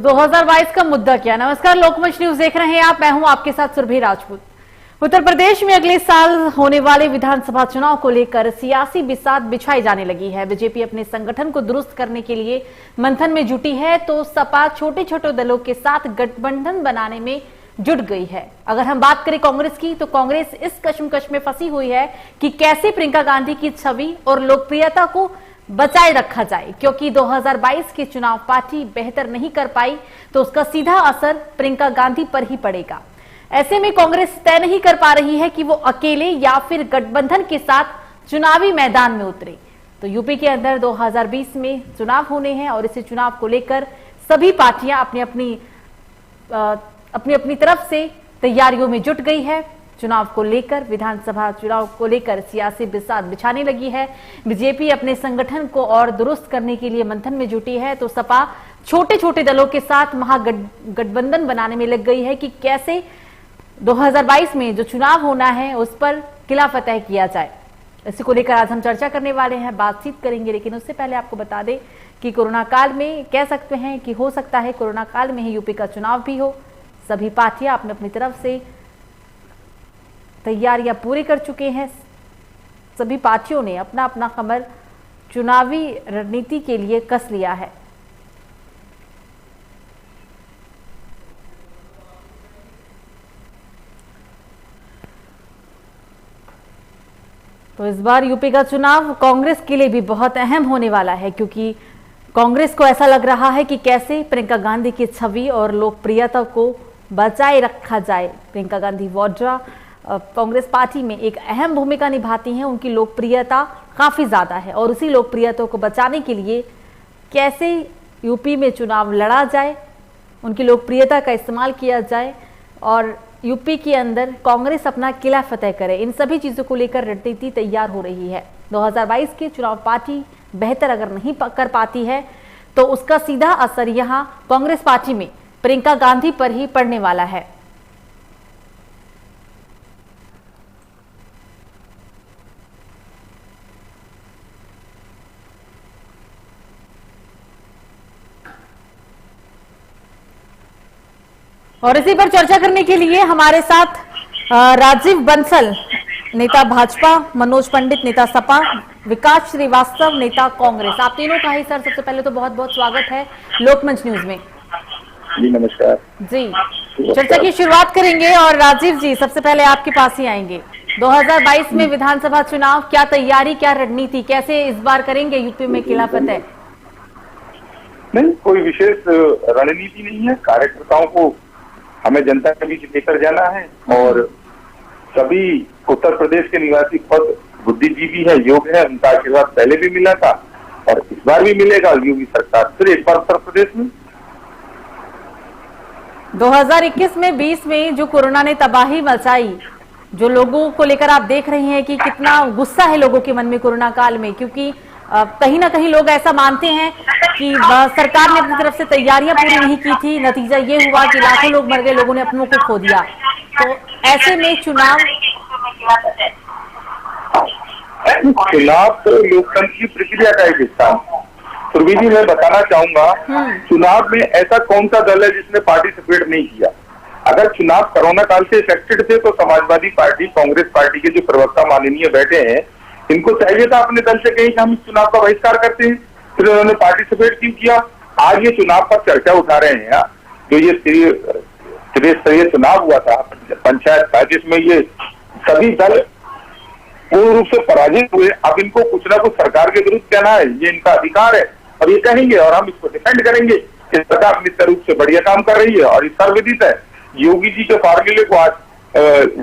तो 2022 का मुद्दा क्या? नमस्कार, लोकमंच न्यूज देख रहे हैं आप। मैं हूं आपके साथ सुरभि राजपूत। उत्तर प्रदेश में अगले साल होने वाले विधानसभा चुनाव को लेकर सियासी बिसात बिछाई जाने लगी है। बीजेपी अपने संगठन को दुरुस्त करने के लिए मंथन में जुटी है, तो सपा छोटे छोटे दलों के साथ गठबंधन बनाने में जुट गई है। अगर हम बात करें कांग्रेस की, तो कांग्रेस इस कश्मकश में फंसी हुई है कि कैसे प्रियंका गांधी की छवि और लोकप्रियता को बचाए रखा जाए, क्योंकि 2022 के चुनाव पार्टी बेहतर नहीं कर पाई तो उसका सीधा असर प्रियंका गांधी पर ही पड़ेगा। ऐसे में कांग्रेस तय नहीं कर पा रही है कि वो अकेले या फिर गठबंधन के साथ चुनावी मैदान में उतरे। तो यूपी के अंदर 2020 में चुनाव होने हैं और इसी चुनाव को लेकर सभी पार्टियां अपनी अपनी तरफ से तैयारियों में जुट गई है। चुनाव को लेकर, विधानसभा चुनाव को लेकर सियासी बिसात बिछाने लगी है। बीजेपी अपने संगठन को और दुरुस्त करने के लिए मंथन में जुटी है, तो सपा छोटे छोटे दलों के साथ महागठबंधन बनाने में लग गई है कि कैसे 2022 में जो चुनाव होना है उस पर किला फतेह किया जाए। इसी को लेकर आज हम चर्चा करने वाले हैं, बातचीत करेंगे। लेकिन उससे पहले आपको बता दें कि कोरोना काल में कह सकते हैं कि हो सकता है कोरोना काल में ही यूपी का चुनाव भी हो। सभी पार्टियां अपनी अपनी तरफ से तैयारियां पूरी कर चुके हैं। सभी पार्टियों ने अपना अपना कमर चुनावी रणनीति के लिए कस लिया है। तो इस बार यूपी का चुनाव कांग्रेस के लिए भी बहुत अहम होने वाला है, क्योंकि कांग्रेस को ऐसा लग रहा है कि कैसे प्रियंका गांधी की छवि और लोकप्रियता को बचाए रखा जाए। प्रियंका गांधी वाड्रा कांग्रेस पार्टी में एक अहम भूमिका निभाती हैं। उनकी लोकप्रियता काफी ज्यादा है और उसी लोकप्रियता को बचाने के लिए कैसे यूपी में चुनाव लड़ा जाए, उनकी लोकप्रियता का इस्तेमाल किया जाए और यूपी के अंदर कांग्रेस अपना किला फतेह करे, इन सभी चीजों को लेकर रणनीति तैयार हो रही है। 2022 के चुनाव पार्टी बेहतर अगर नहीं कर पाती है तो उसका सीधा असर यहां कांग्रेस पार्टी में प्रियंका गांधी पर ही पड़ने वाला है। और इसी पर चर्चा करने के लिए हमारे साथ राजीव बंसल, नेता भाजपा, मनोज पंडित, नेता सपा, विकास श्रीवास्तव, नेता कांग्रेस। आप तीनों का ही सर सबसे पहले तो बहुत बहुत स्वागत है लोकमंच न्यूज में। जी नमस्कार जी, चर्चा की शुरुआत करेंगे और राजीव जी सबसे पहले आपके पास ही आएंगे। 2022 में विधानसभा चुनाव, क्या तैयारी, क्या रणनीति, कैसे इस बार करेंगे यूपी में किला फतेह? नहीं, कोई विशेष रणनीति नहीं है। कार्यकर्ताओं को हमें जनता के बीच लेकर जाना है और सभी उत्तर प्रदेश के निवासी खुद बुद्धिजीवी है, योग्य है। उनका आशीर्वाद पहले भी मिला था और इस बार भी मिलेगा। योगी सरकार फिर एक बार उत्तर प्रदेश में 2021 में 20 में जो कोरोना ने तबाही मचाई, जो लोगों को लेकर आप देख रही हैं कि कितना गुस्सा है लोगों के मन में कोरोना काल में, क्योंकि कहीं ना कहीं लोग ऐसा मानते हैं कि सरकार ने अपनी तरफ से तैयारियां पूरी नहीं की थी। नतीजा ये हुआ कि लाखों लोग मर गए, लोगों ने अपनों को खो दिया। तो ऐसे में चुनाव तो लोकतंत्र की प्रक्रिया का एक हिस्सा है। सुरभि जी, मैं बताना चाहूंगा, चुनाव में ऐसा कौन सा दल है जिसने पार्टिसिपेट नहीं किया? अगर चुनाव कोरोना काल से इफेक्टेड थे तो समाजवादी पार्टी, कांग्रेस पार्टी के जो प्रवक्ता माननीय बैठे हैं, इनको चाहिए था अपने दल से कहीं कि हम इस चुनाव का बहिष्कार करते हैं। फिर उन्होंने पार्टिसिपेट क्यों किया? आज ये चुनाव पर चर्चा उठा रहे हैं। जो ये त्रिस्तरीय चुनाव हुआ था, पंचायत का, जिसमें ये सभी दल पूर्ण रूप से पराजित हुए। अब इनको कुछ ना कुछ सरकार के विरुद्ध कहना है, ये इनका अधिकार है और ये कहेंगे और हम इसको डिफेंड करेंगे कि सरकार निश्चित रूप से बढ़िया काम कर रही है और ये सर्वविदित है। योगी जी के फार्मूले को आज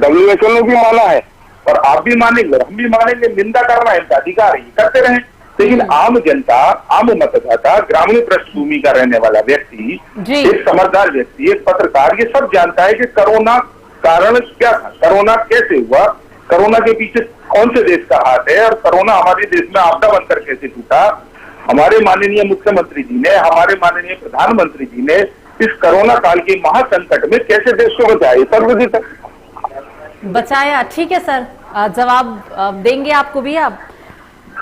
WHO ने भी माना है और आप भी मानेंगे, हम भी मानेंगे। निंदा करना इनका अधिकार है, करते रहें। लेकिन आम जनता, आम मतदाता, ग्रामीण पृष्ठभूमि का रहने वाला व्यक्ति, एक समझदार व्यक्ति, एक पत्रकार, ये सब जानता है कि कोरोना कारण क्या था, कोरोना कैसे हुआ, कोरोना के पीछे कौन से देश का हाथ है और कोरोना हमारे देश में आपदा बनकर कैसे टूटा। हमारे माननीय मुख्यमंत्री जी ने, हमारे माननीय प्रधानमंत्री जी ने इस कोरोना काल के महासंकट में कैसे देश को बचाया। ठीक है सर, जवाब देंगे आपको भी। अब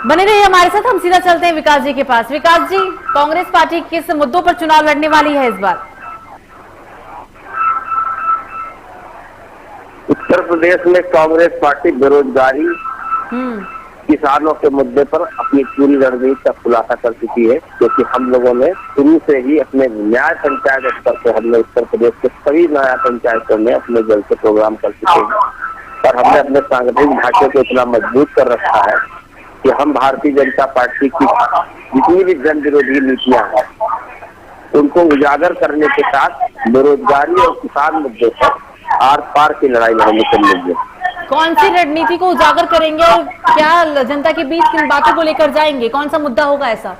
बने रहिए हमारे साथ, हम सीधा चलते हैं विकास जी के पास। विकास जी, कांग्रेस पार्टी किस मुद्दों पर चुनाव लड़ने वाली है इस बार? उत्तर प्रदेश में कांग्रेस पार्टी बेरोजगारी, किसानों के मुद्दे पर अपनी पूरी रणनीति का खुलासा कर चुकी है, क्योंकि हम लोगों ने शुरू से ही अपने न्याय पंचायत स्तर पर हमने उत्तर प्रदेश के सभी न्याय पंचायतों में अपने जल से प्रोग्राम कर चुके हैं और हमने अपने सांगठनिक ढांचे को इतना मजबूत कर रखा है कि हम भारतीय जनता पार्टी की जितनी भी जन विरोधी नीतियां हैं उनको उजागर करने के साथ बेरोजगारी और किसान मुद्दे पर आर पार की लड़ाई लड़ने के लिए कौन सी रणनीति को उजागर करेंगे और क्या जनता के बीच किन बातों को लेकर जाएंगे? कौन सा मुद्दा होगा ऐसा?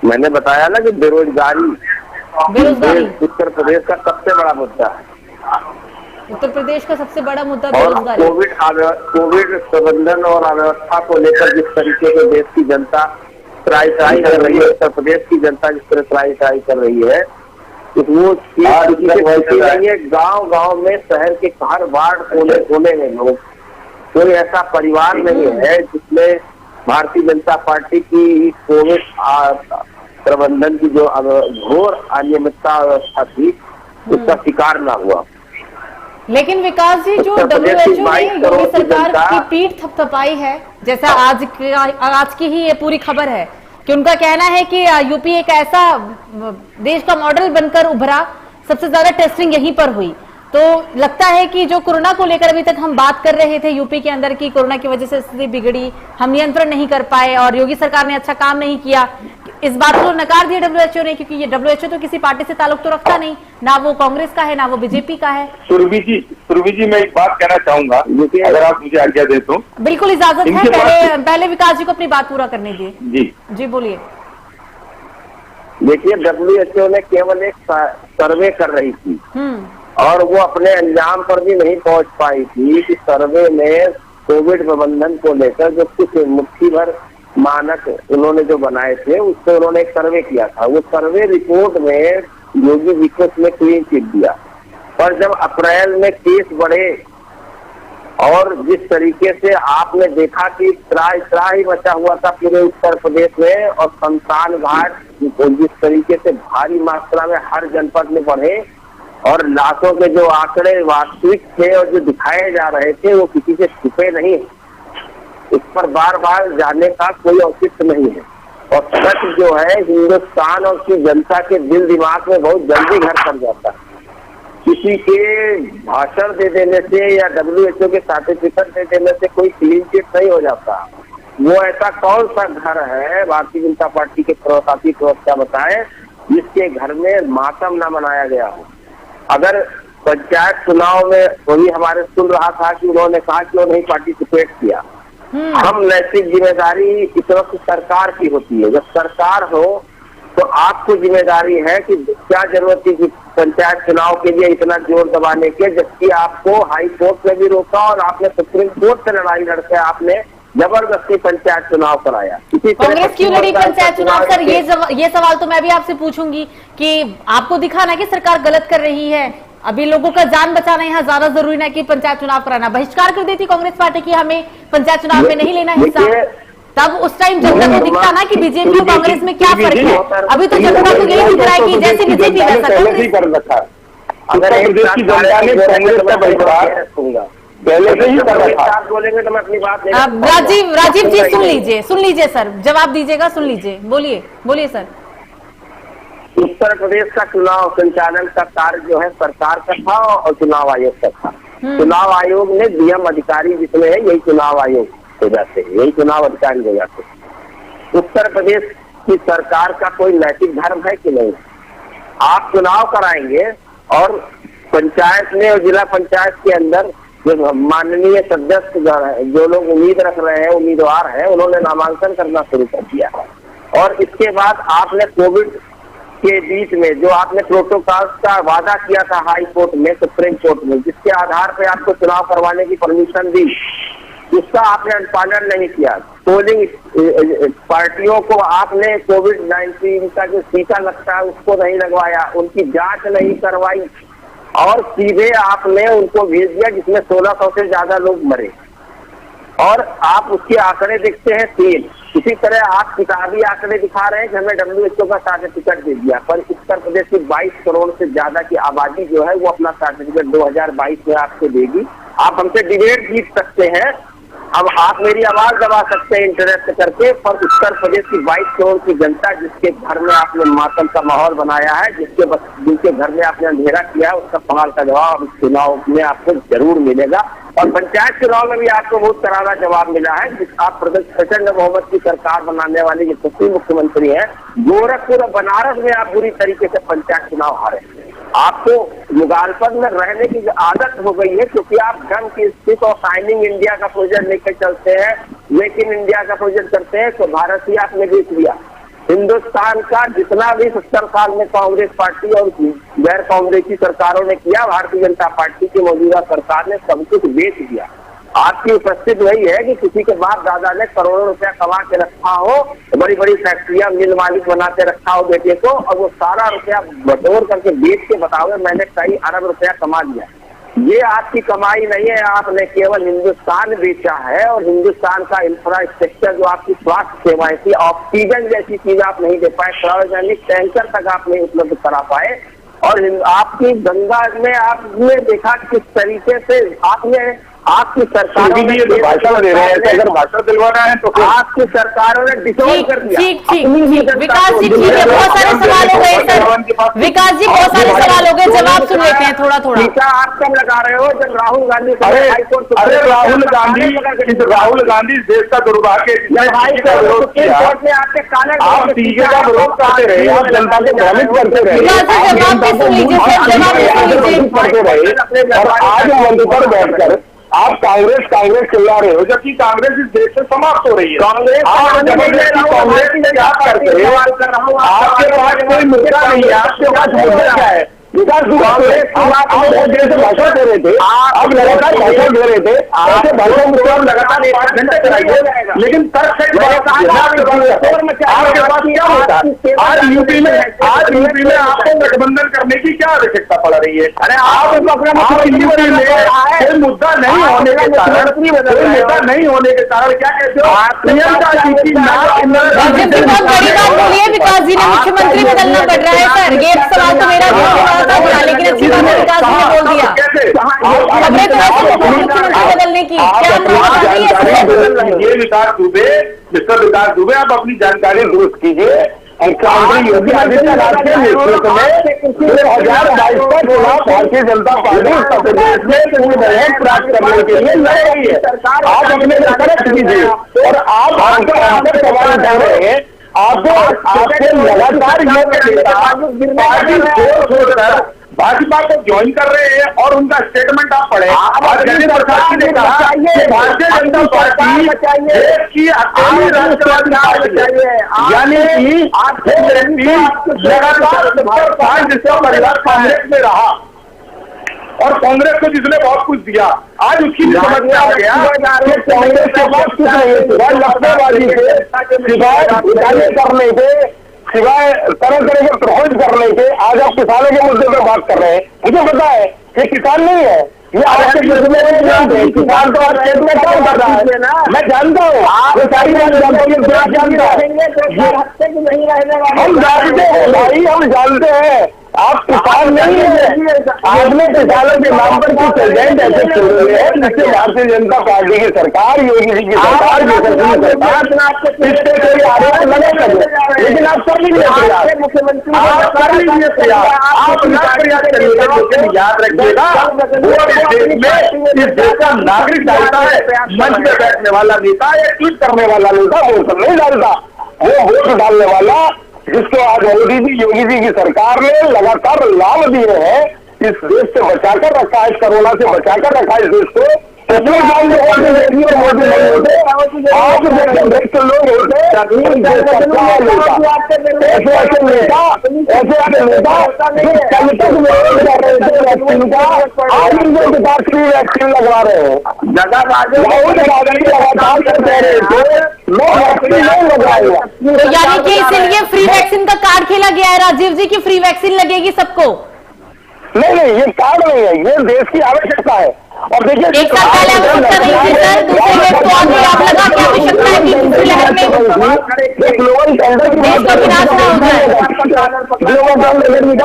मैंने बताया ना कि बेरोजगारी उत्तर प्रदेश का सबसे बड़ा मुद्दा है। उत्तर प्रदेश का सबसे बड़ा मुद्दा और बेरोजगारी। कोविड प्रबंधन और अव्यवस्था को लेकर जिस तरीके से देश की जनता त्राही कर रही है, उत्तर प्रदेश की जनता जिस तरह त्राही कर रही है, वो नहीं है। गांव गांव में, शहर के हर वार्ड कोने में लोग, कोई ऐसा परिवार नहीं है जिसमें भारतीय जनता पार्टी की कोविड प्रबंधन की जो घोर अनियमितता व्यवस्था थी उसका शिकार ना हुआ। लेकिन विकास जी, जो WHO ने योगी सरकार की पीठ थपथपाई है, जैसा आज की ही ये पूरी खबर है कि उनका कहना है कि यूपी एक ऐसा देश का मॉडल बनकर उभरा, सबसे ज्यादा टेस्टिंग यहीं पर हुई। तो लगता है कि जो कोरोना को लेकर अभी तक हम बात कर रहे थे यूपी के अंदर की कोरोना की वजह से स्थिति बिगड़ी, हम नियंत्रण नहीं कर पाए और योगी सरकार ने अच्छा काम नहीं किया, इस बात को नकार दिया WHO ने, क्योंकि ये WHO तो किसी पार्टी से ताल्लुक तो रखता नहीं, ना वो कांग्रेस का है ना वो बीजेपी का है। सुरभि जी मैं एक बात कहना चाहूंगा, अगर आप मुझे आज्ञा दे तो। बिल्कुल इजाजत है, पहले विकास जी को अपनी बात पूरा करने दिए। जी बोलिए। देखिए, WHO ने केवल एक सर्वे कर रही थी और वो अपने अंजाम पर भी नहीं पहुंच पाई थी कि सर्वे में कोविड प्रबंधन को लेकर जो कुछ मुट्ठी भर मानक उन्होंने जो बनाए थे उससे उन्होंने एक सर्वे किया था। वो सर्वे रिपोर्ट में योगी जी को उसने क्लीन चिट दिया, पर जब अप्रैल में केस बढ़े और जिस तरीके से आपने देखा कि त्राही मचा हुआ था पूरे उत्तर प्रदेश में और शमशान घाट जिस तरीके से भारी मात्रा में हर जनपद में बढ़े और लाशों के जो आंकड़े वास्तविक थे और जो दिखाए जा रहे थे वो किसी से छुपे नहीं, इस पर बार बार जाने का कोई औचित्य नहीं है। और सच जो है हिंदुस्तान और उसकी जनता के दिल दिमाग में बहुत जल्दी घर कर जाता है। किसी के भाषण दे देने से या WHO के सर्टिफिकेट दे देने से कोई क्लीन चिट नहीं हो जाता। वो ऐसा कौन सा घर है, भारतीय जनता पार्टी के प्रवक्ता बताए, जिसके घर में मातम न मनाया गया हो। अगर पंचायत चुनाव में वही हमारे सुन रहा था कि उन्होंने कहा कि वो नहीं पार्टिसिपेट किया। हम नैतिक जिम्मेदारी इस वक्त सरकार की होती है। जब सरकार हो तो आपको जिम्मेदारी है कि क्या जरूरत थी कि पंचायत चुनाव के लिए इतना जोर दबाने के, जबकि आपको हाई कोर्ट ने भी रोका और आपने सुप्रीम कोर्ट से लड़ाई लड़कर आपने जबरदस्ती पंचायत चुनाव कराया। कांग्रेस क्यों लड़ी पंचायत चुनाव? सर ये सवाल तो मैं भी आपसे पूछूंगी कि आपको दिखा ना कि सरकार गलत कर रही है, अभी लोगों का जान बचाना यहाँ ज्यादा जरूरी ना कि पंचायत चुनाव कराना। बहिष्कार कर देती कांग्रेस पार्टी की हमें पंचायत चुनाव में नहीं लेना हिस्सा, तब उस टाइम जनता को दिखता ना कि बीजेपी और कांग्रेस में क्या फर्क है। अभी तो जनता को यही दिख रहा है कि जैसे बीजेपी वैसा कांग्रेस। अगर प्रदेश की जनता ने कांग्रेस का बहिष्कार पहले से ही कर रखा, बोलेंगे तो मैं अपनी बात राजीव जी सुन लीजिए सर, जवाब दीजिएगा, सुन लीजिए, बोलिए सर। उत्तर प्रदेश का चुनाव संचालन का कार्य जो है सरकार का था और चुनाव आयोग का था। चुनाव आयोग ने DM अधिकारी जितने हैं यही चुनाव आयोग हो जाते हैं, यही चुनाव अधिकारी हो जाते हैं। उत्तर प्रदेश की सरकार का कोई नैतिक धर्म है कि नहीं? आप चुनाव कराएंगे और पंचायत में और जिला पंचायत के अंदर जो माननीय सदस्य जो लोग उम्मीद रख रहे हैं, उम्मीदवार हैं, उन्होंने नामांकन करना शुरू कर दिया और इसके बाद आपने कोविड के बीच में जो आपने प्रोटोकॉल का वादा किया था हाई कोर्ट में, सुप्रीम कोर्ट में, जिसके आधार पर आपको चुनाव करवाने की परमिशन दी, उसका आपने अनुपालन नहीं किया। पोलिंग पार्टियों को आपने कोविड-19 का जो टीका लगता है उसको नहीं लगवाया, उनकी जांच नहीं करवाई और सीधे आपने उनको भेज दिया जिसमें 1600 से ज्यादा लोग मरे। और आप उसके आंकड़े देखते हैं 3। इसी तरह आप किताबी आंकड़े दिखा रहे हैं कि हमें WHO का सर्टिफिकेट दे दिया, पर उत्तर प्रदेश की 22 करोड़ से ज्यादा की आबादी जो है वो अपना सर्टिफिकेट 2022 में आपको देगी। आप हमसे डिबेट जीत सकते हैं, अब आप मेरी आवाज दबा सकते हैं इंटरेस्ट करके, पर उत्तर प्रदेश की 22 करोड़ की जनता जिसके घर में आपने मातम का माहौल बनाया है, जिनके घर में आपने अंधेरा किया है, उसका सवाल का जवाब अब चुनाव में आपको जरूर मिलेगा। और पंचायत चुनाव में भी आपको बहुत करारा जवाब मिला है। आप प्रचंड बहुमत की सरकार बनाने वाले यशस्वी मुख्यमंत्री हैं, गोरखपुर और बनारस में आप बुरी तरीके से पंचायत चुनाव हारे। आपको मुगालपन में रहने की आदत हो गई है, क्योंकि आप ढंग की स्थिति और शाइनिंग इंडिया का प्रोजेक्ट लेकर चलते हैं, मेक इन इंडिया का प्रोजेक्ट करते हैं, तो भारत ही आपने बेच दिया। हिंदुस्तान का जितना भी 70 साल में कांग्रेस पार्टी और गैर कांग्रेसी सरकारों ने किया, भारतीय जनता पार्टी की मौजूदा सरकार ने सब कुछ बेच दिया। आपकी उपस्थिति वही है कि किसी के बाप दादा ने करोड़ों रुपया कमा के रखा हो, बड़ी बड़ी फैक्ट्रियां मिल मालिक बनाते रखा हो बेटे को, और वो सारा रुपया बटोर करके बेच के बताओ मैंने कई अरब रुपया कमा लिया। ये आपकी कमाई नहीं है, आपने केवल हिंदुस्तान बेचा है। और हिंदुस्तान का इंफ्रास्ट्रक्चर जो आपकी स्वास्थ्य सेवाएं थी, ऑक्सीजन जैसी चीज आप नहीं दे पाए, सार्वजनिक टैंकर तक आप नहीं उपलब्ध करा पाए। और आपकी गंगा में आपने देखा किस तरीके से आपकी सरकारों ने भाषण दे रहे हैं, अगर भाषण दिलवाना है तो आपकी सरकारों ने डिसोल्व कर दिया। ठीक विकास जी, ठीक है, बहुत सारे सवाल हो गए सर। विकास जी, बहुत सारे सवाल हो गए, जवाब सुन लेते हैं थोड़ा थोड़ा। टीका आप कब लगा रहे हो जब राहुल गांधी अरे राहुल गांधी देश का दुर्भाग्य, कोर्ट ने आपके काले आप टीके का विरोध करते रहे, आप जनता को भ्रमित करते रहे, जवाब भी सुन लीजिए सर, जवाब भी सुन लीजिए। और आज मंच पर बैठकर आप कांग्रेस चिल्ला रहे हो, जबकि कांग्रेस इस देश से समाप्त हो रही है। कांग्रेस क्या करते हैं? आपके पास कोई मुद्दा नहीं है, आपके पास मुद्दा क्या है? विकास भाषण दे रहे थे, आप लगातार भाषण दे रहे थे, ऐसे भाषण लगातार 5 घंटे चलाइए, लेकिन तर्क आपके पास क्या होता है? आज यूपी में आपको गठबंधन करने की क्या आवश्यकता पड़ रही है? अरे आप यूपी में कोई मुद्दा नहीं होने के कारण, क्या कहते हो? प्रियंका जी की बहुत बड़ी बात बोली है विकास जी ने, मुख्यमंत्री बदलना पड़ रहा है सर। ये सवाल तो मेरा लेकिन अच्छी बात है विकास जी ने बोल दिया, खबरें तो ऐसे मुख्यमंत्री बदलने की ये मिस्टर विकास दुबे, आप अपनी जानकारी दुरुस्त कीजिए। मुख्यमंत्री योगी आदित्यनाथ के नेतृत्व में 2022 का चुनाव भारतीय जनता पार्टी उत्तर प्रदेश में पूर्ण बहुमत प्राप्त करने के लिए लड़ रही है। आप अपने करेक्ट कीजिए, और आप आंकर सवाल उठा रहे हैं। आपके लगातार पार्टी छोड़कर भाजपा को ज्वाइन कर रहे हैं, और उनका स्टेटमेंट आप पढ़े। जगदीश प्रसाद ने कहा कि भारतीय जनता पार्टी देश की अकेली राष्ट्रवादी पार्टी है, यानी कि लगातार 5 जिसका परिवार कांग्रेस में रहा, और कांग्रेस को जिसने बहुत कुछ दिया, आज उसकी भी समझ में आ गया कि कांग्रेस के पास कुछ नहीं है सिवाय लफड़ेबाजी से, सिवाय घोटाले करने के, सिवाय तरह तरह के प्रहोज करने के। आज आप किसानों के मुद्दे पर बात कर रहे हैं, मुझे पता है कि किसान नहीं है, ये आपके किसान तो आज खेत में काम कर रहा है, मैं जानता हूँ, वो सारी बात जानता हूँ, जानता है। हम जानते हैं भाई, हम जानते हैं आप किसान नहीं है। आपने किसानों के नाम पर कुछ एजेंट ऐसे चल रहे हैं जिससे भारतीय जनता पार्टी की सरकार, योगी जी की सरकार, इससे कोई आरोप लगा सके, लेकिन आप कर लीजिए तैयार, मुख्यमंत्री आप कर लीजिए तैयार, आप याद करिएगा, याद रखिएगा, इस देश का नागरिक डालता है, मंच में बैठने वाला नेता या ट्वीट करने वाला नेता वोट नहीं डालता, वो वोट डालने वाला जिसको आज योगी जी की सरकार ने लगातार लाभ दिए हैं, इस देश से बचाकर रखा है, इस कोरोना से बचाकर रखा है इस देश को। मोदी नहीं होते, आप जैसे भ्रष्ट लोग होते, ऐसे नेता वैक्सीन का आज उनके पास फ्री वैक्सीन लगवा रहे हैं, लगातार कह रहे थे लोग वैक्सीन नहीं लगवाएगा। यानी कि इसीलिए फ्री वैक्सीन का कार्ड खेला गया है राजीव जी की फ्री वैक्सीन लगेगी सबको? नहीं, ये कार्ड नहीं है, ये देश की आवश्यकता है। और देखिए एक साल पहले आप उत्तर नहीं थे सर, दूसरे वेव को अभी आप लगा की आवश्यकता है कि दूसरी लहर में ग्लोबल टेंडर की देश का विनाश ना हो जाए। ग्लोबल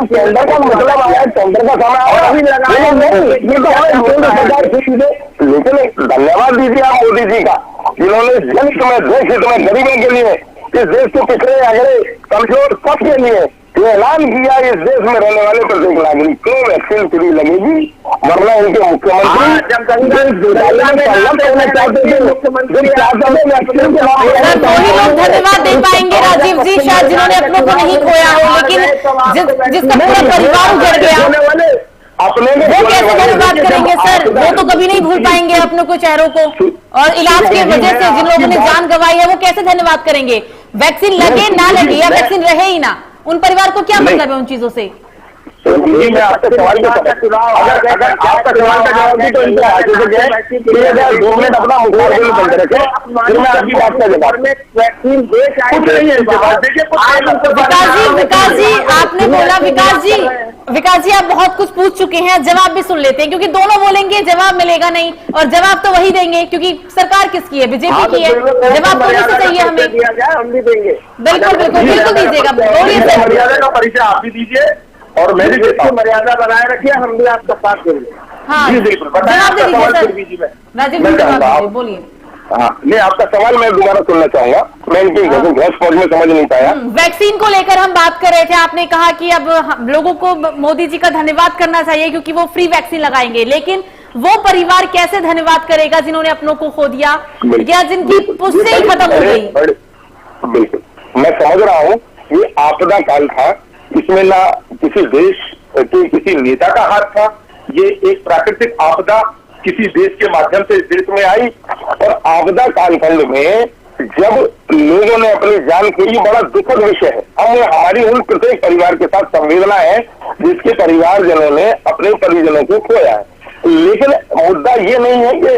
टेंडर का मतलब आया, टेंडर का समय और अभी लगाया नहीं, ये तो हमें केंद्र सरकार की चीजें। लेकिन धन्यवाद दीजिए आप मोदी जी का, जिन्होंने जनहित में, देश हित में, गरीबों के लिए, इस देश के पिछड़े अगड़े कमजोर सबके लिए ये ऐलान किया, इस देश में रहने वाले प्रत्येक नागरिक को वैक्सीन फ्री लगेगी, वरना उनके वही लोग धन्यवाद दे पाएंगे राजीव जी, शायद जिन्होंने अपनों को नहीं खोया हो, लेकिन जिसका पूरा परिवार उजड़ गया, अपने वो कैसे धन्यवाद करेंगे सर? वो तो कभी नहीं भूल पाएंगे अपनों को, चेहरों को, और इलाज की वजह से जिन लोगों ने जान गंवाई है वो कैसे धन्यवाद करेंगे? वैक्सीन लगे ना लगे या वैक्सीन रहे ही ना, उन परिवार को क्या मतलब है उन चीजों से? मैं आपके सवाल का अगर आपका सवाल का जवाब दी तो इनको आगे से गए 2 मिनट अपना मुखार बंद रखे, फिर मैं आपकी बात का जवाब। वैक्सीन कुछ नहीं है इनके पास, देखिए विकास जी आपने बोला, विकास जी आप बहुत कुछ पूछ चुके हैं, जवाब भी सुन लेते हैं, क्योंकि दोनों बोलेंगे जवाब मिलेगा नहीं, और जवाब तो वही देंगे क्योंकि सरकार किसकी है, बीजेपी की है, जवाब तो से चाहिए हमें। हम भी देंगे, बिल्कुल बिल्कुल बिल्कुल दीजिएगा, बोलिए सर। मर्यादा का परिचय आप भी दीजिए और मैं भी देता हूं। मर्यादा बनाए रखिए, हम भी आपका साथ देंगे। हाँ जी बिल्कुल, जवाब दे दीजिए सर, मैं राजीव जी जवाब दीजिए, बोलिए। हाँ नहीं, आपका सवाल मैं दोबारा सुनना चाहूंगा, मैं इनकी घोष फौज में समझ नहीं पाया। वैक्सीन को लेकर हम बात कर रहे थे, आपने कहा कि अब लोगों को मोदी जी का धन्यवाद करना चाहिए क्योंकि वो फ्री वैक्सीन लगाएंगे, लेकिन वो परिवार कैसे धन्यवाद करेगा जिन्होंने अपनों को खो दिया या जिनकी पुष्टि ही खत्म हो गई? बिल्कुल मैं समझ रहा हूँ, ये आपदा काल था, इसमें ना किसी देश के किसी नेता का हाथ था, ये एक प्राकृतिक आपदा किसी देश के माध्यम से इस देश में आई, और आपदा कालखंड में जब लोगों ने अपनी जान खोई, बड़ा दुखद विषय है। हमारी उन प्रत्येक परिवार के साथ संवेदना है जिसके परिवारजनों ने अपने परिजनों को खोया है, लेकिन मुद्दा ये नहीं है कि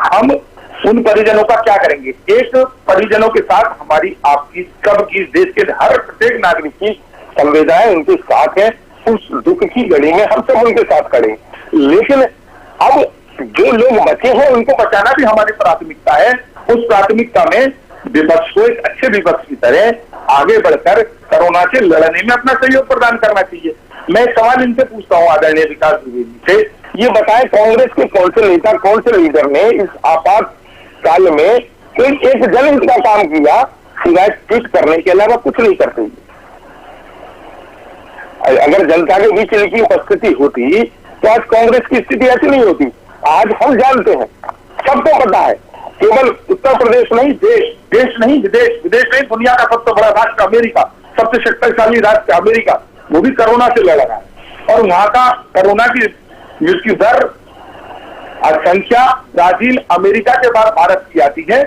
हम उन परिजनों का क्या करेंगे। एक परिजनों के साथ हमारी, आपकी, सबकी, देश के हर प्रत्येक नागरिक की संवेदनाएं उनके साथ है, उस दुख की घड़ी में हम सब उनके साथ खड़े। लेकिन अब जो लोग बचे हैं उनको बचाना भी हमारी प्राथमिकता है, उस प्राथमिकता में विपक्ष को एक अच्छे विपक्ष की तरह आगे बढ़कर कोरोना से लड़ने में अपना सहयोग प्रदान करना चाहिए। मैं एक सवाल इनसे पूछता हूँ, आदरणीय विकास दुबे जी से, ये बताएं कांग्रेस के कौन से नेता, कौन से लीडर ने इस आपात काल में कोई एक जनहित का काम किया सिवाय ट्वीट करने के अलावा कुछ नहीं करते? अगर जनता के बीच इनकी उपस्थिति होती तो आज कांग्रेस की स्थिति ऐसी नहीं होती। आज हम जानते हैं, सबको पता है, केवल उत्तर प्रदेश नहीं, देश नहीं, विदेश नहीं, दुनिया का सबसे बड़ा राष्ट्र अमेरिका, सबसे शक्तिशाली राष्ट्र अमेरिका, वो भी कोरोना से लड़ रहा है, और वहां का कोरोना की मृत्यु दर संख्या ब्राजील, अमेरिका के बाद भारत की आती है,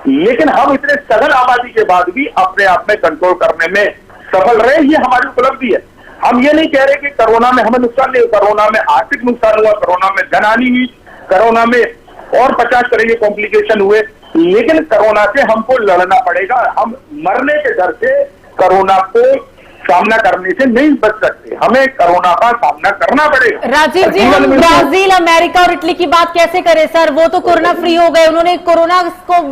लेकिन हम इतने सघन आबादी के बाद भी अपने आप में कंट्रोल करने में सफल रहे, ये हमारी उपलब्धि है। हम ये नहीं कह रहे कि कोरोना में हमें नुकसान नहीं, कोरोना में आर्थिक नुकसान हुआ, कोरोना में जनहानि हुई, कोरोना में और 50 तरह के कॉम्प्लिकेशन हुए, लेकिन कोरोना से हमको लड़ना पड़ेगा। हम मरने के डर से कोरोना को सामना करने से नहीं बच सकते, हमें कोरोना का सामना करना पड़ेगा। राजीव जी, हम ब्राजील, अमेरिका और इटली की बात कैसे करें सर? वो तो कोरोना फ्री हो गए, उन्होंने कोरोना को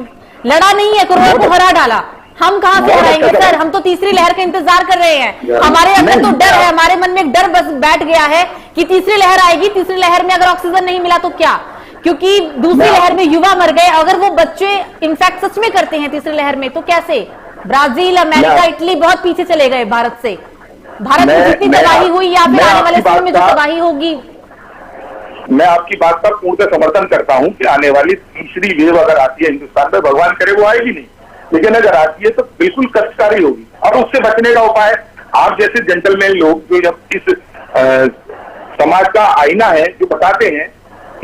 लड़ा नहीं है, कोरोना को हरा डाला। हम कहां से हराएंगे सर? हम तो तीसरी लहर का इंतजार कर रहे हैं, हमारे अंदर तो डर है, हमारे मन में एक डर बस बैठ गया है कि तीसरी लहर आएगी, तीसरी लहर में अगर ऑक्सीजन नहीं मिला तो क्या, क्योंकि दूसरी लहर में युवा मर गए, अगर वो बच्चे इनफैक्ट सच में करते हैं तीसरी लहर में तो कैसे? ब्राजील, अमेरिका, इटली बहुत पीछे चले गए भारत से। भारत में जितनी तबाही हुई या फिर आने वाले समय में जो तबाही होगी। मैं आपकी बात पर पूर्ण समर्थन करता हूं कि आने वाली तीसरी वेव अगर आती है हिंदुस्तान में, भगवान करे वो आएगी नहीं, लेकिन अगर आती है तो बिल्कुल कष्टकारी होगी। और उससे बचने का उपाय, आप जैसे जेंटलमैन लोग जो जब इस समाज का आईना है, जो बताते हैं,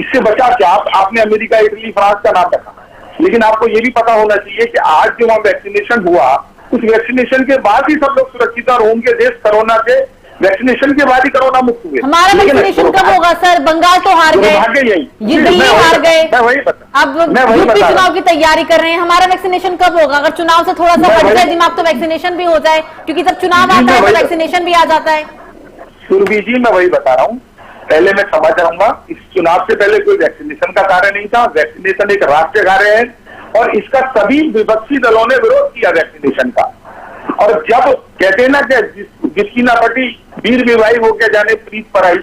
इससे बचा क्या? आपने अमेरिका, इटली, फ्रांस का नाम रखा, लेकिन आपको ये भी पता होना चाहिए कि आज जो वहां वैक्सीनेशन हुआ, उस वैक्सीनेशन के बाद ही सब लोग सुरक्षित और होंगे। देश कोरोना से वैक्सीनेशन के बाद ही कोरोना मुक्त हुए। हमारा वैक्सीनेशन कब होगा सर? बंगाल तो हार गए, ये दिल्ली हार गए, अब यूपी चुनाव की तैयारी कर रहे हैं। हमारा वैक्सीनेशन कब होगा? अगर चुनाव से थोड़ा सा हट जाए दिमाग तो वैक्सीनेशन भी हो जाए, क्योंकि जब चुनाव आता है तो वैक्सीनेशन भी आ जाता है। सुरभि जी, मैं वही बता रहा हूँ, पहले मैं समझ जाऊंगा, इस चुनाव से पहले कोई वैक्सीनेशन का कार्य नहीं था। वैक्सीनेशन एक राष्ट्रीय कार्य है और इसका सभी विपक्षी दलों ने विरोध किया वैक्सीनेशन का। और जब कहते हैं ना कि जिसकी ना पटी वीर विवाही होकर जाने प्रीत पर आई,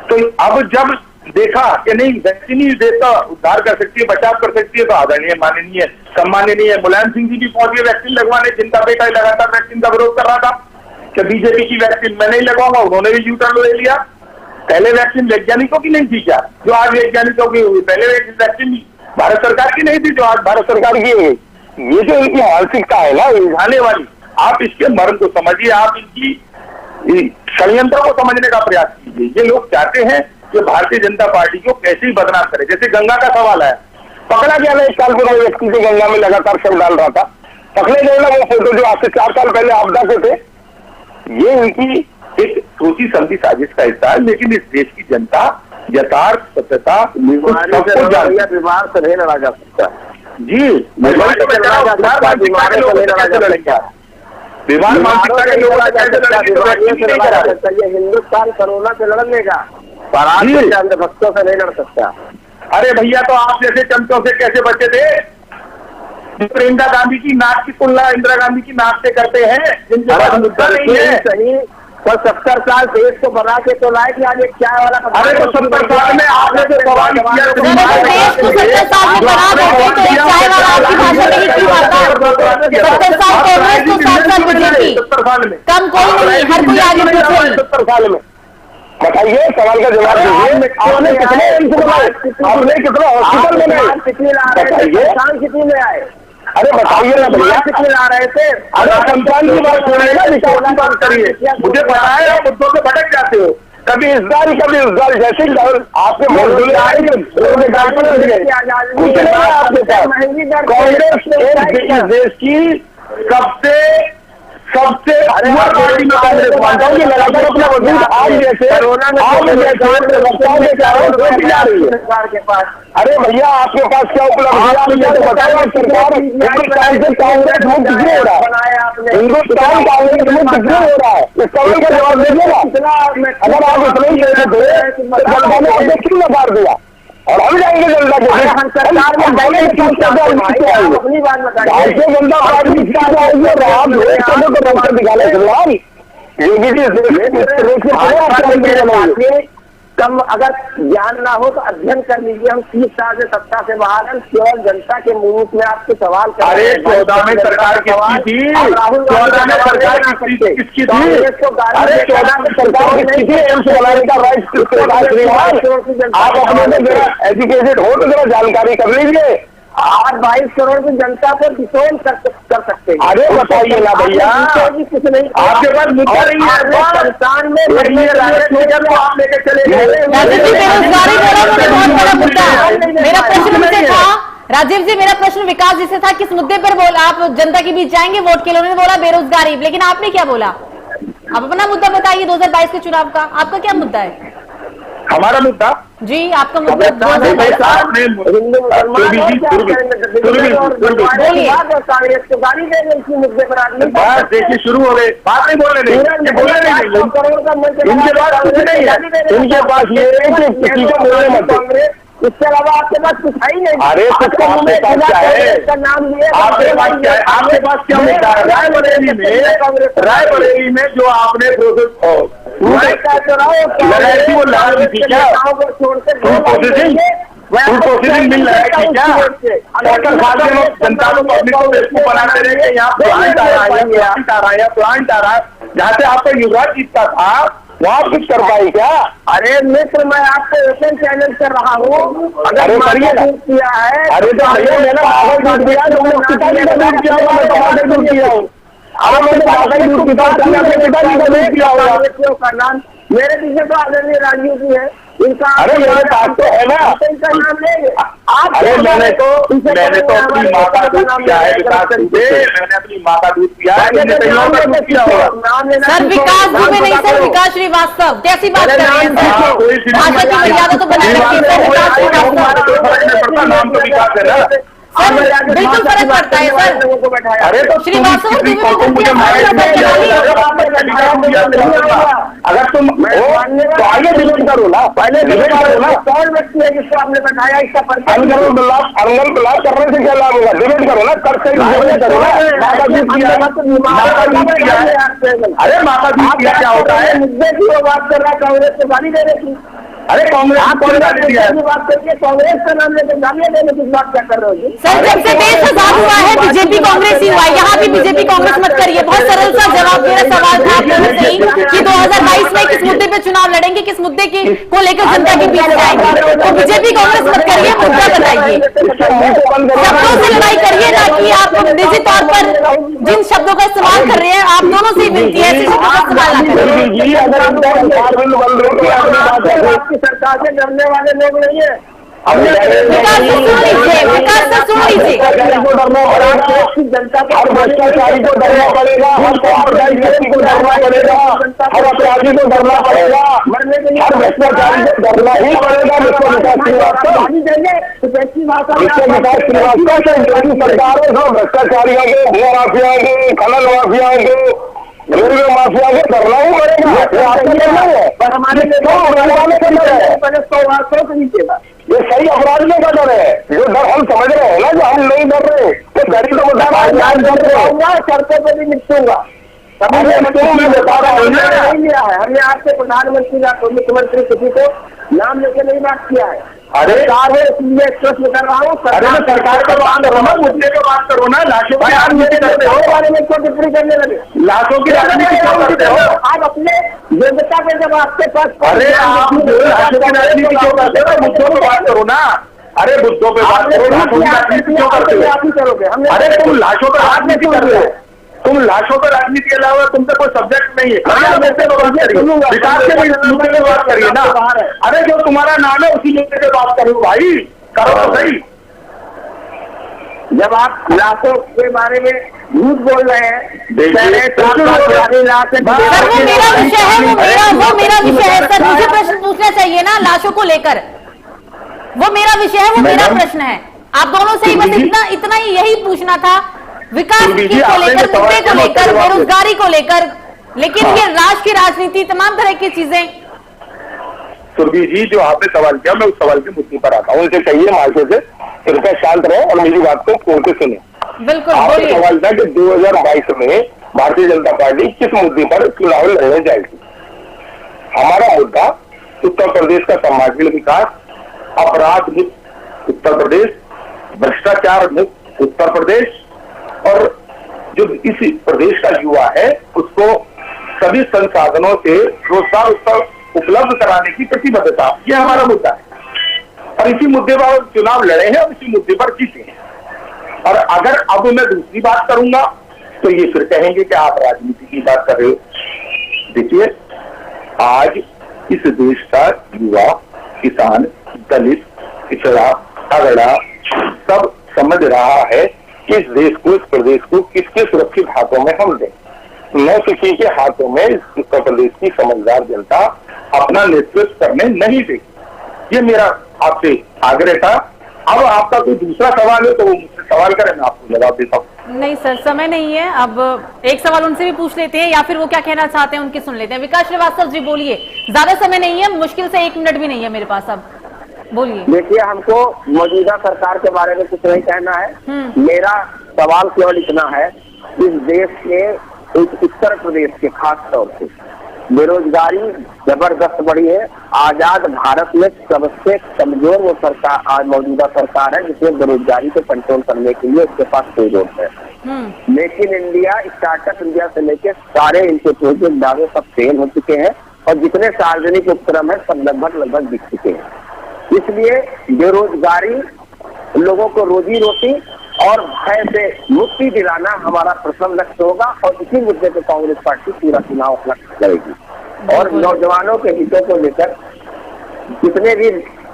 तो अब जब देखा कि नहीं वैक्सीन ही देश का उद्धार कर सकती है, बचाव कर सकती है, तो आदरणीय माननीय सम्माननीय मुलायम सिंह जी भी पहुंच गए वैक्सीन लगवाने, जिनका बेटा लगातार वैक्सीन का विरोध कर रहा था कि बीजेपी की वैक्सीन मैं नहीं लगवाऊंगा, उन्होंने भी यू टर्न ले लिया। पहले वैक्सीन वैज्ञानिकों की नहीं थी क्या, जो आज वैज्ञानिकों की हुई? पहले वैक्सीन भारत सरकार की नहीं थी, जो आज भारत सरकार की है। ये जो इनकी मानसिकता है ना उलझाने वाली, आप इसके मर्म को समझिए, आप इनकी षड्यंत्र को समझने का प्रयास कीजिए। ये लोग चाहते हैं कि भारतीय जनता पार्टी को कैसे ही बदनाम करे। जैसे गंगा का सवाल है, पकड़ा गया ना 1 साल पुराने व्यक्ति से गंगा में लगातार शव डाल रहा था, पकड़े गए ना वो फोटो जो आज से 4 साल पहले आपदा के थे। ये इनकी एक सोची समझी साजिश का हिस्सा है, लेकिन इस देश की जनता यथार्थ सत्यता बीमार से नहीं लड़ा जा सकता जी। बीमार मानसिकता के लोग हिंदुस्तान कोरोना से लड़ लेगा, पर आज अंधभक्तों से नहीं लड़ सकता। अरे भैया, तो आप जैसे चमचों से कैसे बचे थे? प्रियंका गांधी की नाक की तुलना इंदिरा गांधी की नाक से करते हैं, जिनके पास मुद्दा नहीं है। सही, पर 70 साल देश को बना के तो लाए कि आज एक चाय वाला। अरे तो 70 साल में आपने जो सवाल किया, 70 साल में बना देते तो एक चाय वाला आपकी भाषा में ही क्यों आता? 70 साल कांग्रेस को 7 साल बीजेपी, 70 साल में कम कोई नहीं, हर कोई आगे पीछे। 70 साल में बताइए, सवाल का जवाब दीजिए। आपने कितने एम्स बनाए, आपने कितना हॉस्पिटल बनाए, कितनी में आए? अरे बताइए ना भैया, कितने ला रहे थे? अरे संतान की बात सुनिएगा, विकास की बात करिए। मुझे पता है आप मुद्दों से भटक जाते हो, कभी इस दाल कभी उस दाल, जैसे ही आपके मजदूर आपके पास कांग्रेस देश की सबसे पार्टी में कांग्रेस मानता हूँ। लगातार अपना वजूद आज जैसे के पास। अरे भैया, आपके पास क्या उपलब्ध है? आप मुझे तो बताओ, सरकार हिंदुस्तान से कांग्रेस मुक्त क्यों हो रहा है? हिंदुस्तान कांग्रेस मुक्त क्यों हो रहा है? इस सवाल का जवाब दीजिएगा। अगर आप इतना ही कहते थे तो जनता ने आपको क्यों नकार दिया? और हम जाएंगे जनता के हम सरकार में अपनी बात बताइए। जनता पार्टी दिखाने कम अगर ज्ञान ना हो तो अध्ययन कर लीजिए। हम 30 साल से सत्ता से बाहर हैं, केवल जनता के मुंह में आपके सवाल कर। अरे 14 में सरकार किसकी थी? राहुल 14 में सरकार किसकी थी? अरे 14 में सरकार किसकी थी? एम्स बनाने का राइट आप अपने एजुकेटेड हो तो जरा जानकारी कर लीजिए। 22 करोड़ की जनता को डिसोन कर सकते हैं। अरे बताइए ना भैया, कुछ नहीं, आपके पास मुद्दा नहीं है। संस्थान में आप लेके चले गए। बेरोजगारी बहुत बड़ा मुद्दा है। मेरा प्रश्न मुझे था, राजीव जी, मेरा प्रश्न विकास जी से था, किस मुद्दे पर बोला आप जनता के बीच जाएंगे वोट के लिए? उन्होंने बोला बेरोजगारी, लेकिन आपने क्या बोला? आप अपना मुद्दा बताइए 2022 के चुनाव का, आपका क्या मुद्दा है? हमारा मुद्दा जी, आपका मुद्दा बस देखिए शुरू हो गए, बात नहीं बोलने नहीं, बोलने नहीं। इनके पास कुछ नहीं है, इनके पास ये है कि किसी को बोलने मत दो। इसके अलावा आपके पास कुछ है ही नहीं। अरे कुछ आपके पास क्या है? नाम लिए आपके पास क्या है? आपके पास क्या मुद्दा है? रायबरेली में जो आपने प्रोसेसिंग मिल रहा है कि क्या? जनता को पब्लिक को बेवकूफ बनाते रहेंगे। यहाँ प्लांट आ रहा है, जहाँ से आपका युवराज जीतता था वहाँ कुछ कर पाई क्या? अरे मित्र, मैं आपको ओपन चैलेंज कर रहा हूँ। अरे करिए ना, किया है। अरे तो भैया मैंने टमाटर दूध दिया, जो मैंने पिताजी का दूध किया हूँ, मैं टमाटर दूध किया हूँ। अरे मैंने टमाटर दूध पिताजी का दूध किया होगा का नाम मेरे पीछे तो आदरणीय राजीव जी है, इनका। अरे मेरे पास तो है ना, इनका नाम लेंगे आप। अरे मैंने तो अपनी माँ का दूध किया है विकास दुबे, मैंने अपनी माँ का दूध किया है। सर विकास दुबे नहीं, सर विकास श्रीवास्तव, कैसी बात कर रहे हैं? भाषा की मर्यादा तो बनाए रखिए। नाम तो विकास है ना सर, बिल्कुल फर्क पड़ता है सर। लोगों को बैठाया। अरे तो श्रीवास्तव अगर तुम तो आइए डिबेट करो ना, पहले डिबेट करो ना। कौन व्यक्ति है जिसको आपने बैठाया, इसका अनगल बिलाप करने से क्या लाभ होगा? डिबेट करो ना, कर से डिबेट करो ना। अरे माता जी क्या होता है? मुद्दे की वो बात कर रहा है, कांग्रेस को गाली दे रही थी। अरे कांग्रेस कौन गाली दिया है? बात करके कांग्रेस का नाम लेकर गालियां देने की बात क्या कर रहे हो? सर, जब से देश आजाद हुआ है बीजेपी कांग्रेस ही हुआ है, यहाँ भी बीजेपी कांग्रेस मत करिए। बहुत सरल सा जवाब मेरा सवाल था आप लोगों से ही कि 2022 में किस मुद्दे पे चुनाव लड़ेंगे, किस मुद्दे की को लेकर जनता के बीच जाएंगे। तो बीजेपी कांग्रेस मत करिए, मुद्दा बताइए। शब्दों से लड़ाई करिए ना कि आप निजी तौर पर जिन शब्दों का इस्तेमाल कर रहे हैं, आप दोनों से ही विनती है ऐसे शब्दों का इस्तेमाल ना करें। सरकार से डरने वाले लोग नहीं है। विकास से सुन लीजिए, विकास से सुन लीजिए। जनता हर भ्रष्टाचारी को डरना पड़ेगा, हर सांप्रदायिक व्यक्ति को डरना पड़ेगा, हर अपराधी को डरना पड़ेगा, हर भ्रष्टाचारी को डरना ही पड़ेगा। विश्व विकास श्रीवास्तव से सरकारों को भ्रष्टाचारियों को, भू माफियाओं को, खनन माफियाओं को, रेलवे माफिया को डरना ही पड़ेगा। आपको डरना है, पर हमारे पहले 100 से नीचे था। ये सही अपराधियों का डर है, जो डर हम समझ रहे हैं ना, जो हम नहीं डर रहे, तो गरीब को शर्तों पर भी निपटूंगा। मैं बता रहा हूँ नहीं लिया है हमने, आपसे प्रधानमंत्री या मुख्यमंत्री किसी को नाम लेके नहीं बात किया है। अरे इसलिए प्रश्न कर रहा हूँ। अरे मैं सरकार का बात करो ना, मुद्दे पे बात करो ना। लाशों की राजनीति करते हो, बारे में क्यों टिप्पणी करने लगे? लाशों की राजनीति क्यों करते हो? आप अपने योग्यता पे जब आपके पास, अरे आप लाशों की राजनीति क्यों करते हो? मुद्दों पे बात करो ना। अरे मुद्दों पे बात करो, लाशों की राजनीति क्यों करते हो? आप ही करोगे। अरे तुम लाशों पर राजनीति करते हो, तुम लाशों पर राजनीति के अलावा तुम पे कोई सब्जेक्ट नहीं है। विकास के मुद्दे पे बात करिए ना। अरे जो तुम्हारा नाम है उसी मुद्दे पे बात करो भाई, करो तो सही। जब आप लाशों के बारे में झूठ बोल रहे हैं, सर वो मेरा विषय है, वो मेरा विषय है सर। मुझे प्रश्न पूछना चाहिए ना लाशों को लेकर, वो मेरा विषय है, वो मेरा प्रश्न है। आप दोनों से ही बस इतना ही यही पूछना था, विकास को लेकर, मुद्दे को लेकर, बेरोजगारी को लेकर। लेकिन ये राष्ट्र की राजनीति, तमाम तरह की चीजें। सुरभि जी, जो आपने सवाल किया, मैं उस सवाल के मुद्दे पर आता हूँ। उनसे कहिए मार्शल से कृपया शांत रहे और मेरी बात को खोल के सुने। बिल्कुल आपका बोलिए। सवाल था कि 2022 में भारतीय जनता पार्टी किस मुद्दे पर चुनाव लड़ने जाएगी। हमारा मुद्दा उत्तर प्रदेश का सर्वांगीण विकास, अपराध मुक्त उत्तर प्रदेश, भ्रष्टाचार मुक्त उत्तर प्रदेश, और जो इस प्रदेश का युवा है उसको सभी संसाधनों से रोजगार उपलब्ध कराने की प्रतिबद्धता, ये हमारा मुद्दा है। और इसी मुद्दे पर चुनाव लड़े हैं और इसी मुद्दे पर जीते हैं। और अगर अब मैं दूसरी बात करूंगा तो ये फिर कहेंगे कि आप राजनीति की बात कर रहे हो। देखिए, आज इस देश का युवा, किसान, दलित, पिछड़ा, अगड़ा सब समझ रहा है कि इस देश को, इस प्रदेश को किसके सुरक्षित हाथों में हम दें। न किसी के हाथों में उत्तर प्रदेश की समझदार जनता अपना नेतृत्व करने नहीं देगी। ये मेरा आपसे आग्रह था। अब आपका कोई दूसरा सवाल है तो वो मुझसे सवाल करें, मैं आपको जवाब देता हूँ। नहीं सर, समय नहीं है। अब एक सवाल उनसे भी पूछ लेते हैं, या फिर वो क्या कहना चाहते हैं उनकी सुन लेते हैं। विकास श्रीवास्तव जी बोलिए, ज्यादा समय नहीं है, मुश्किल से 1 मिनट भी नहीं है मेरे पास, अब बोलिए। देखिए, हमको मौजूदा सरकार के बारे में कुछ नहीं कहना है। मेरा सवाल केवल इतना है, इस देश के, उत्तर प्रदेश के खास तौर से बेरोजगारी जबरदस्त बढ़ी है। आजाद भारत में सबसे कमजोर वो सरकार आज मौजूदा सरकार है जिसमें बेरोजगारी को कंट्रोल करने के लिए उसके पास कोई रोड है। Make in India, startup India से लेकर सारे इनके प्रोजेक्ट दावे सब फेल हो चुके हैं और जितने सार्वजनिक उपक्रम है सब लगभग बिक चुके हैं। इसलिए बेरोजगारी, लोगों को रोजी रोटी और भय से मुक्ति दिलाना हमारा प्रथम लक्ष्य होगा और इसी मुद्दे पे कांग्रेस पार्टी पूरा चुनाव लड़ेगी। और नौजवानों के हितों को लेकर जितने भी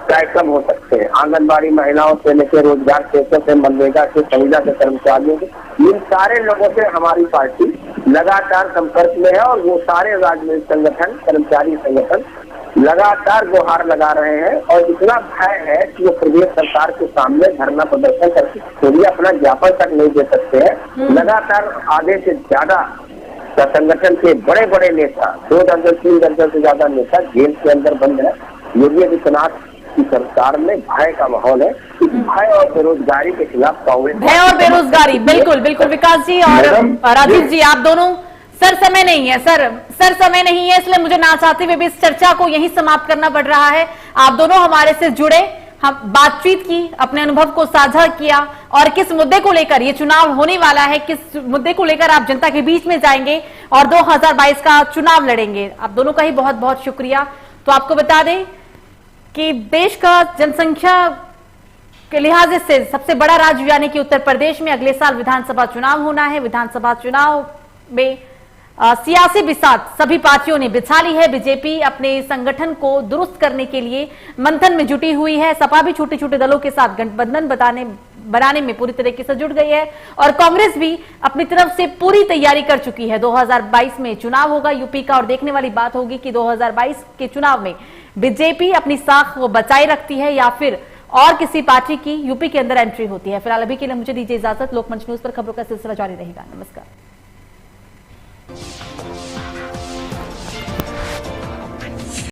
कार्यक्रम हो सकते हैं, आंगनबाड़ी महिलाओं से लेकर रोजगार क्षेत्रों से, मनरेगा से, संविदा के कर्मचारियों से, इन सारे लोगों से हमारी पार्टी लगातार संपर्क में है और वो सारे राजनीतिक संगठन, कर्मचारी संगठन लगातार गुहार लगा रहे हैं और इतना भय है कि वो प्रदेश सरकार के सामने धरना प्रदर्शन करके खुद अपना ज्ञापन तक नहीं दे सकते हैं। लगातार आधे से ज्यादा संगठन के बड़े बड़े नेता, 2 दर्जन 3 दर्जन से ज्यादा नेता जेल के अंदर बंद है। योगी आदित्यनाथ की सरकार में भय का माहौल है। इस भय और बेरोजगारी के खिलाफ कांग्रेस, भय और बेरोजगारी, बिल्कुल बिल्कुल विकास जी और राजीव जी, आप दोनों सर समय नहीं है, सर समय नहीं है, इसलिए मुझे ना चाहते हुए भी इस चर्चा को यहीं समाप्त करना पड़ रहा है। आप दोनों हमारे से जुड़े, हम बातचीत की, अपने अनुभव को साझा किया और किस मुद्दे को लेकर ये चुनाव होने वाला है, किस मुद्दे को लेकर आप जनता के बीच में जाएंगे और 2022 का चुनाव लड़ेंगे। आप दोनों का ही बहुत बहुत शुक्रिया। तो आपको बता दें कि देश का जनसंख्या के लिहाज से सबसे बड़ा राज्य यानी कि उत्तर प्रदेश में अगले साल विधानसभा चुनाव होना है। विधानसभा चुनाव में सियासी बिसात सभी पार्टियों ने बिछा ली है। बीजेपी अपने संगठन को दुरुस्त करने के लिए मंथन में जुटी हुई है। सपा भी छोटे छोटे दलों के साथ गठबंधन बनाने में पूरी तरीके से जुट गई है और कांग्रेस भी अपनी तरफ से पूरी तैयारी कर चुकी है। 2022 में चुनाव होगा यूपी का और देखने वाली बात होगी कि 2022 के चुनाव में बीजेपी अपनी साख वो बचाए रखती है या फिर और किसी पार्टी की यूपी के अंदर एंट्री होती है। फिलहाल अभी के लिए मुझे दीजिए इजाजत। लोकमंच न्यूज पर खबरों का सिलसिला जारी रहेगा। नमस्कार।